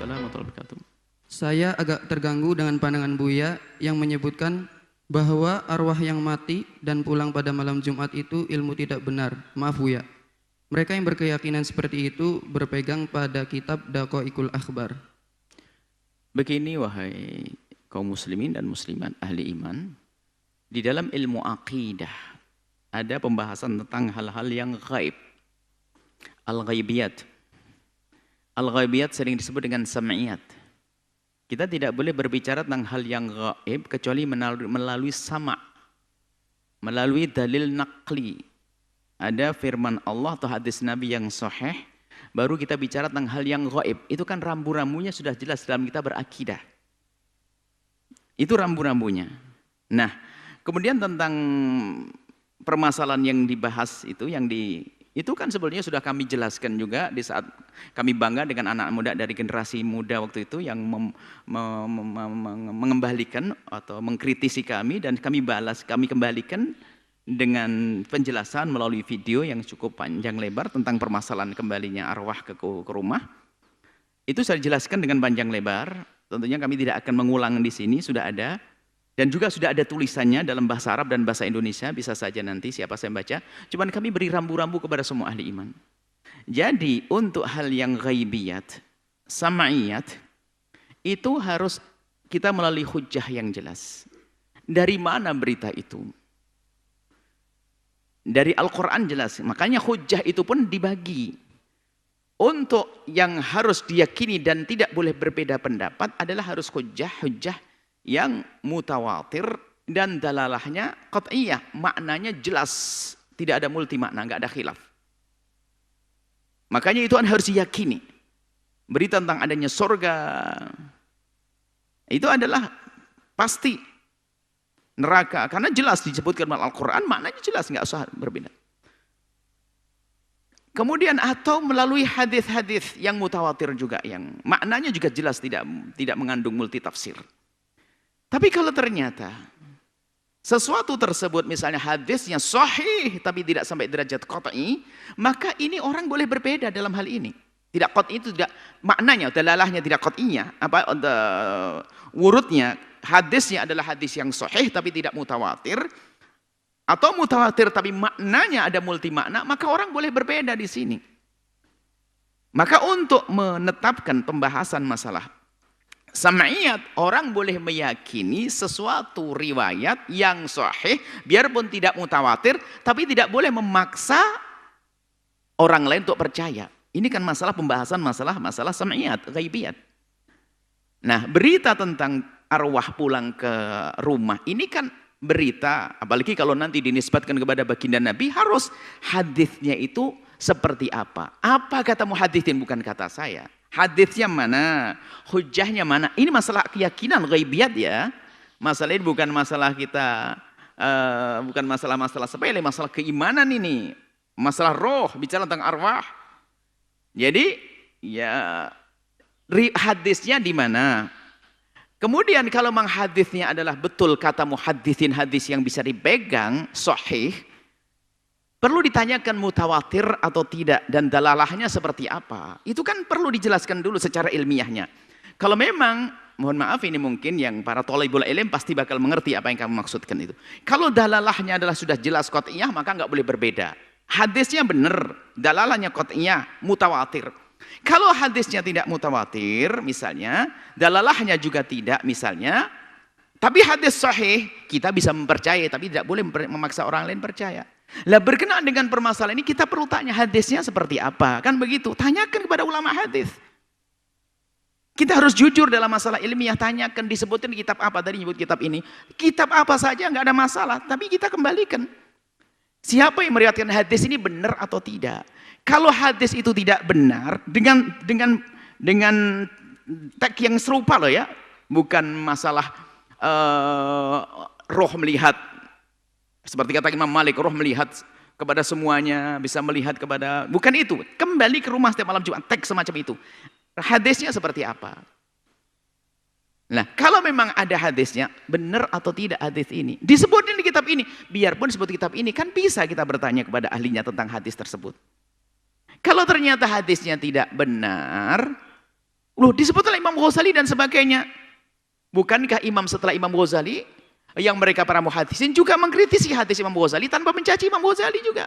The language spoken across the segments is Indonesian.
Waalaikumsalam warahmatullahi wabarakatuh. Saya agak terganggu dengan pandangan Buya yang menyebutkan bahwa arwah yang mati dan pulang pada malam Jumat itu ilmu tidak benar. Maaf Buya. Mereka yang berkeyakinan seperti itu berpegang pada kitab Daqaiqul Akhbar. Begini wahai kaum muslimin dan muslimat ahli iman, di dalam ilmu aqidah ada pembahasan tentang hal-hal yang gaib. Al-ghaibiyat. Al-ghaibiyat sering disebut dengan sam'iyat. Kita tidak boleh berbicara tentang hal yang gaib kecuali melalui sama', melalui dalil naqli. Ada firman Allah atau hadis Nabi yang sahih, baru kita bicara tentang hal yang gaib. Itu kan rambu-rambunya sudah jelas dalam kita berakidah. Itu rambu-rambunya. Nah, kemudian tentang permasalahan yang dibahas itu kan sebenarnya sudah kami jelaskan juga di saat kami bangga dengan anak muda dari generasi muda waktu itu yang mengembalikan atau mengkritisi kami, dan kami kembalikan dengan penjelasan melalui video yang cukup panjang lebar tentang permasalahan kembalinya arwah ke rumah. Itu saya jelaskan dengan panjang lebar. Tentunya kami tidak akan mengulang di sini, sudah ada. Dan juga sudah ada tulisannya dalam bahasa Arab dan bahasa Indonesia, bisa saja nanti siapa saya baca. Cuman kami beri rambu-rambu kepada semua ahli iman. Jadi untuk hal yang ghaibiyat, sama'iyat, itu harus kita melalui hujjah yang jelas. Dari mana berita itu? Dari Al-Quran jelas. Makanya hujjah itu pun dibagi. Untuk yang harus diyakini dan tidak boleh berbeda pendapat adalah harus hujjah yang mutawatir dan dalalahnya qat'iyah, maknanya jelas, tidak ada multi makna, nggak ada khilaf. Makanya itu harus diyakini. Berita tentang adanya surga itu adalah pasti, neraka karena jelas disebutkan dalam Al-Quran, maknanya jelas, nggak usah berbeda. Kemudian atau melalui hadis-hadis yang mutawatir juga, yang maknanya juga jelas, tidak mengandung multi tafsir. Tapi kalau ternyata sesuatu tersebut misalnya hadisnya sahih tapi tidak sampai derajat qat'i, maka ini orang boleh berbeda dalam hal ini. Tidak qat'i itu tidak maknanya, dalalahnya tidak qat'iynya, wurudnya hadisnya adalah hadis yang sahih tapi tidak mutawatir, atau mutawatir tapi maknanya ada multi makna, maka orang boleh berbeda di sini. Maka untuk menetapkan pembahasan masalah sam'iyat, orang boleh meyakini sesuatu riwayat yang sahih biarpun tidak mutawatir, tapi tidak boleh memaksa orang lain untuk percaya. Ini kan masalah pembahasan masalah sam'iyat, ghaibiyat. Nah, berita tentang arwah pulang ke rumah ini kan berita, apalagi kalau nanti dinisbatkan kepada baginda Nabi, harus hadisnya itu seperti apa? Apa kata muhaditsin, bukan kata saya. Hadisnya mana? Hujahnya mana? Ini masalah keyakinan ghaibiyat ya. Masalah ini bukan masalah kita, bukan masalah sepele, masalah keimanan ini. Masalah roh, bicara tentang arwah. Jadi ya hadisnya di mana? Kemudian kalau memang hadisnya adalah betul kata muhaditsin, hadis yang bisa dipegang, sahih, perlu ditanyakan mutawatir atau tidak dan dalalahnya seperti apa. Itu kan perlu dijelaskan dulu secara ilmiahnya. Kalau memang, mohon maaf ini mungkin yang para thalibul ilm pasti bakal mengerti apa yang kamu maksudkan itu. Kalau dalalahnya adalah sudah jelas qat'iyah, maka nggak boleh berbeda. Hadisnya benar, dalalahnya qat'iyah, mutawatir. Kalau hadisnya tidak mutawatir misalnya, dalalahnya juga tidak misalnya, tapi hadis sahih kita bisa mempercayai, tapi tidak boleh memaksa orang lain percaya. Lah berkenaan dengan permasalahan ini kita perlu tanya hadisnya seperti apa, kan begitu? Tanyakan kepada ulama hadis. Kita harus jujur dalam masalah ilmiah, tanyakan disebutkan kitab apa, tadi nyebut kitab ini, kitab apa saja nggak ada masalah, tapi kita kembalikan. Siapa yang meriwayatkan hadis ini benar atau tidak? Kalau hadis itu tidak benar dengan teks yang serupa loh ya, bukan masalah roh melihat. Seperti kata Imam Malik, roh melihat kepada semuanya, bisa melihat kepada, bukan itu. Kembali ke rumah setiap malam Jumat, teks semacam itu. Hadisnya seperti apa? Nah, kalau memang ada hadisnya, benar atau tidak hadis ini? Disebutin di kitab ini. Biarpun disebut kitab ini, kan bisa kita bertanya kepada ahlinya tentang hadis tersebut. Kalau ternyata hadisnya tidak benar, Loh, disebut oleh Imam Ghazali dan sebagainya. Bukankah imam setelah Imam Ghazali yang mereka para muhaddisin juga mengkritisi hadis Imam Ghazali tanpa mencaci Imam Ghazali juga.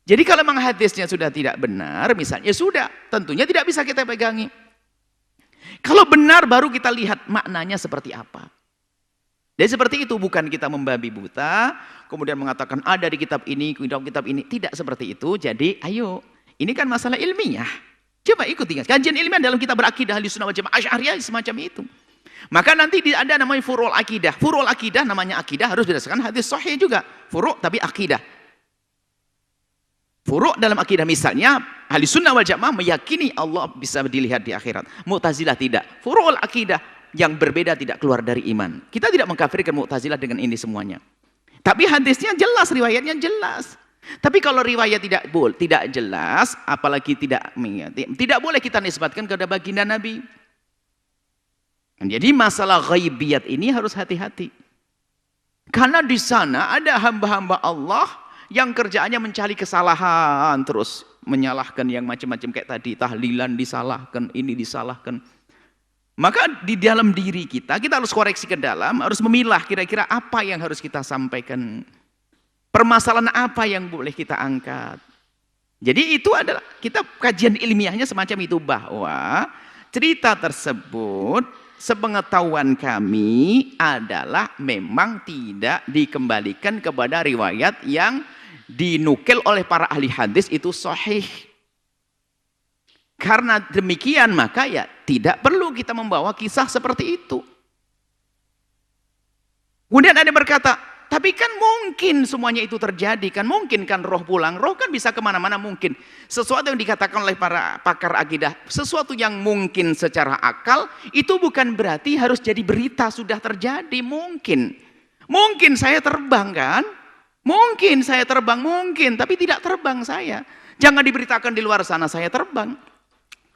Jadi kalau memang hadisnya sudah tidak benar, misalnya sudah, tentunya tidak bisa kita pegangi. Kalau benar baru kita lihat maknanya seperti apa. Jadi seperti itu, bukan kita membabi buta, kemudian mengatakan ada di kitab ini, kitab ini. Tidak seperti itu. Jadi ayo, ini kan masalah ilmiah. Coba ikuti kajian ilmiah dalam kitab berakidah Ahlussunnah wal Jamaah Asy'ariyah semacam itu. Maka nanti ada namanya furu'ul akidah. Furu'ul akidah namanya akidah harus berdasarkan hadis sahih juga. Furu' tapi akidah. Furu' dalam akidah misalnya Ahlussunnah wal Jamaah meyakini Allah bisa dilihat di akhirat. Mu'tazilah tidak. Furu'ul akidah yang berbeda tidak keluar dari iman. Kita tidak mengkafirkan Mu'tazilah dengan ini semuanya. Tapi hadisnya jelas, riwayatnya jelas. Tapi kalau riwayat tidak jelas, apalagi tidak boleh kita nisbatkan kepada baginda Nabi. Jadi masalah ghaibiyat ini harus hati-hati. Karena di sana ada hamba-hamba Allah yang kerjaannya mencari kesalahan terus, menyalahkan yang macam-macam kayak tadi, tahlilan disalahkan, ini disalahkan. Maka di dalam diri kita harus koreksi ke dalam, harus memilah kira-kira apa yang harus kita sampaikan. Permasalahan apa yang boleh kita angkat. Jadi itu adalah kita kajian ilmiahnya semacam itu, bahwa cerita tersebut sepengetahuan kami adalah memang tidak dikembalikan kepada riwayat yang dinukil oleh para ahli hadis itu sahih. Karena demikian maka ya tidak perlu kita membawa kisah seperti itu. Kemudian ada yang berkata, tapi kan mungkin semuanya itu terjadi, kan mungkin kan roh pulang, roh kan bisa kemana-mana mungkin. Sesuatu yang dikatakan oleh para pakar akidah, sesuatu yang mungkin secara akal, itu bukan berarti harus jadi berita sudah terjadi, mungkin. Mungkin saya terbang kan, mungkin saya terbang, mungkin, tapi tidak terbang saya. Jangan diberitakan di luar sana saya terbang.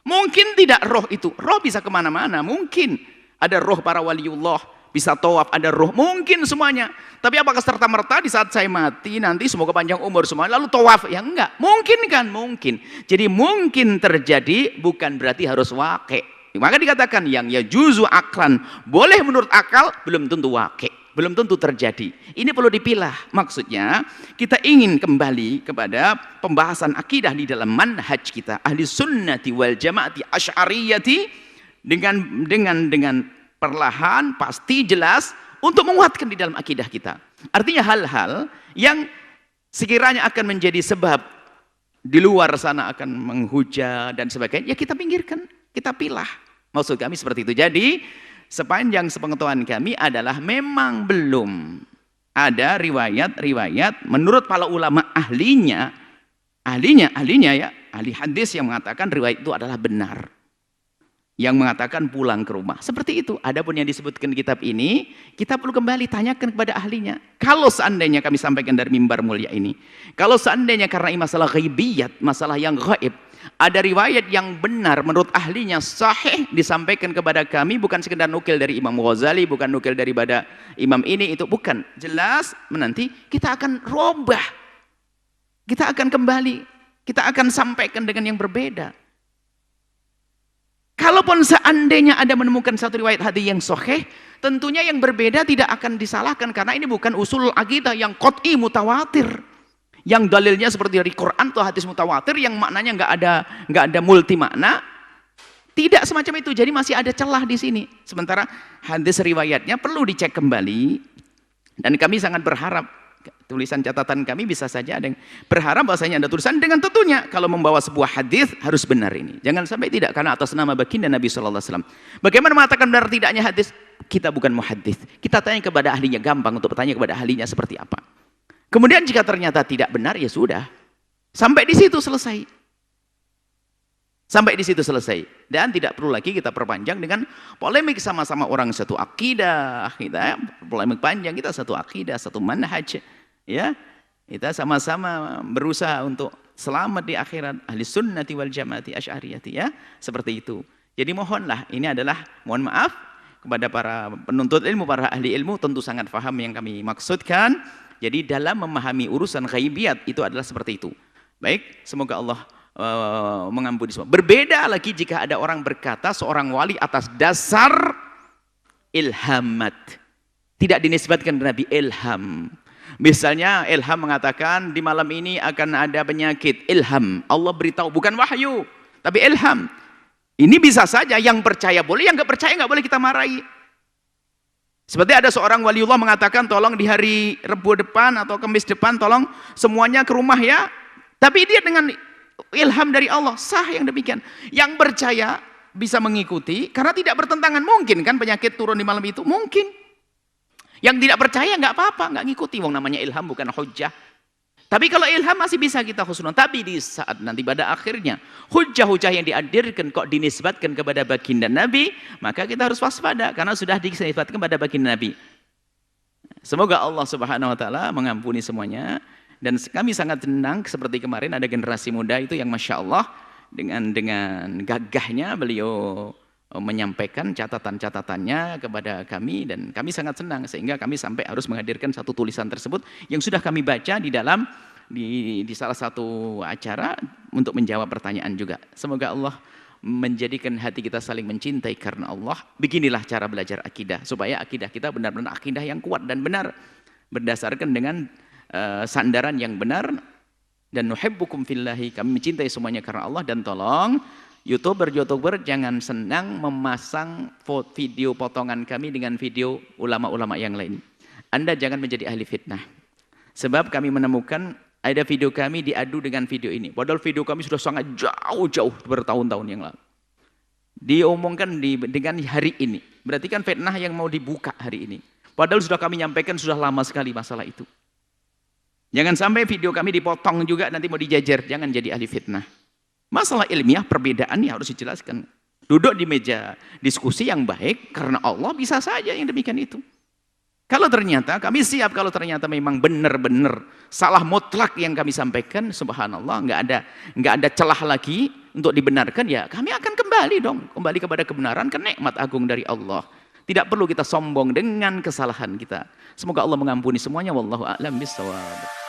Mungkin tidak roh itu, roh bisa kemana-mana, mungkin. Ada roh para waliullah, bisa tawaf, ada roh, mungkin semuanya. Tapi apakah serta-merta di saat saya mati nanti semoga panjang umur semua lalu tawaf? Ya enggak, mungkin kan, mungkin. Jadi mungkin terjadi bukan berarti harus waqi'. Maka dikatakan yang ya juzu aklan, boleh menurut akal, belum tentu waqi', belum tentu terjadi. Ini perlu dipilah. Maksudnya kita ingin kembali kepada pembahasan akidah di dalam manhaj kita ahli sunnati wal jamaati asy'ariyati dengan perlahan, pasti, jelas untuk menguatkan di dalam akidah kita. Artinya hal-hal yang sekiranya akan menjadi sebab di luar sana akan menghujat dan sebagainya, ya kita pinggirkan, kita pilah. Maksud kami seperti itu. Jadi sepanjang sepengetahuan kami adalah memang belum ada riwayat-riwayat menurut para ulama ahlinya ya, ahli hadis yang mengatakan riwayat itu adalah benar. Yang mengatakan pulang ke rumah. Seperti itu. Adapun yang disebutkan di kitab ini, kita perlu kembali tanyakan kepada ahlinya. Kalau seandainya kami sampaikan dari mimbar mulia ini, kalau seandainya karena ini masalah ghaibiyat, masalah yang gaib, ada riwayat yang benar menurut ahlinya sahih disampaikan kepada kami, bukan sekedar nukil dari Imam Ghazali, bukan nukil daripada imam ini, itu bukan. Jelas menanti kita akan robah. Kita akan kembali. Kita akan sampaikan dengan yang berbeda. Kalaupun seandainya ada menemukan satu riwayat hadis yang sahih, tentunya yang berbeda tidak akan disalahkan karena ini bukan usul akidah yang qat'i mutawatir. Yang dalilnya seperti dari Quran atau hadis mutawatir yang maknanya nggak ada multi makna. Tidak semacam itu. Jadi masih ada celah di sini. Sementara hadis riwayatnya perlu dicek kembali dan kami sangat berharap tulisan catatan kami bisa saja ada yang berharap bahwasanya ada tulisan dengan tentunya kalau membawa sebuah hadis harus benar ini. Jangan sampai tidak karena atas nama baginda Nabi sallallahu alaihi wasallam. Bagaimana mengatakan benar tidaknya hadis? Kita bukan muhaddits. Kita tanya kepada ahlinya, gampang untuk bertanya kepada ahlinya seperti apa. Kemudian jika ternyata tidak benar ya sudah. Sampai di situ selesai. Sampai di situ selesai. Dan tidak perlu lagi kita perpanjang dengan polemik sama-sama orang satu akidah. Kita polemik panjang, kita satu akidah, satu manhaj. Ya, kita sama-sama berusaha untuk selamat di akhirat. Ahli sunnati wal jamaati asy'ariyati, ya. Seperti itu. Jadi mohonlah, ini adalah, mohon maaf kepada para penuntut ilmu, para ahli ilmu, tentu sangat paham yang kami maksudkan. Jadi dalam memahami urusan ghaibiyat itu adalah seperti itu. Baik, semoga Allah mengampuni semua. Berbeda lagi jika ada orang berkata seorang wali atas dasar ilhamat. Tidak dinisbatkan ke Nabi ilham. Misalnya ilham mengatakan di malam ini akan ada penyakit. Ilham. Allah beritahu, bukan wahyu, tapi ilham. Ini bisa saja yang percaya boleh, yang nggak percaya nggak boleh kita marahi. Seperti ada seorang waliullah mengatakan, tolong di hari Rebu depan atau Kamis depan, tolong semuanya ke rumah ya. Tapi dia dengan ilham dari Allah, sah yang demikian. Yang percaya bisa mengikuti karena tidak bertentangan. Mungkin kan penyakit turun di malam itu? Mungkin. Yang tidak percaya nggak apa-apa, nggak ngikuti. Wong namanya ilham bukan hujjah. Tapi kalau ilham masih bisa kita husnul. Tapi di saat nanti pada akhirnya hujjah-hujjah yang dihadirkan kok dinisbatkan kepada baginda Nabi, maka kita harus waspada karena sudah dinisbatkan kepada baginda Nabi. Semoga Allah Subhanahu wa taala mengampuni semuanya. Dan kami sangat senang seperti kemarin ada generasi muda itu yang Masya Allah dengan gagahnya beliau menyampaikan catatan-catatannya kepada kami, dan kami sangat senang sehingga kami sampai harus menghadirkan satu tulisan tersebut yang sudah kami baca di dalam di salah satu acara untuk menjawab pertanyaan juga. Semoga Allah menjadikan hati kita saling mencintai karena Allah. Beginilah cara belajar akidah supaya akidah kita benar-benar akidah yang kuat dan benar berdasarkan dengan sandaran yang benar. Dan nuhibbukum fillahi, kami mencintai semuanya karena Allah. Dan tolong YouTuber jangan senang memasang video potongan kami dengan video ulama-ulama yang lain. Anda jangan menjadi ahli fitnah. Sebab kami menemukan ada video kami diadu dengan video ini. Padahal video kami sudah sangat jauh-jauh bertahun-tahun yang lalu. Diomongkan dengan hari ini. Berarti kan fitnah yang mau dibuka hari ini. Padahal sudah kami nyampaikan sudah lama sekali masalah itu. Jangan sampai video kami dipotong juga nanti mau dijajar. Jangan jadi ahli fitnah. Masalah ilmiah perbedaannya harus dijelaskan. Duduk di meja diskusi yang baik karena Allah bisa saja yang demikian itu. Kalau ternyata kami siap, kalau ternyata memang benar-benar salah mutlak yang kami sampaikan, subhanallah, nggak ada celah lagi untuk dibenarkan, ya kami akan kembali dong, kembali kepada kebenaran, ke nikmat agung dari Allah. Tidak perlu kita sombong dengan kesalahan kita. Semoga Allah mengampuni semuanya. Wallahu a'lam bishawab.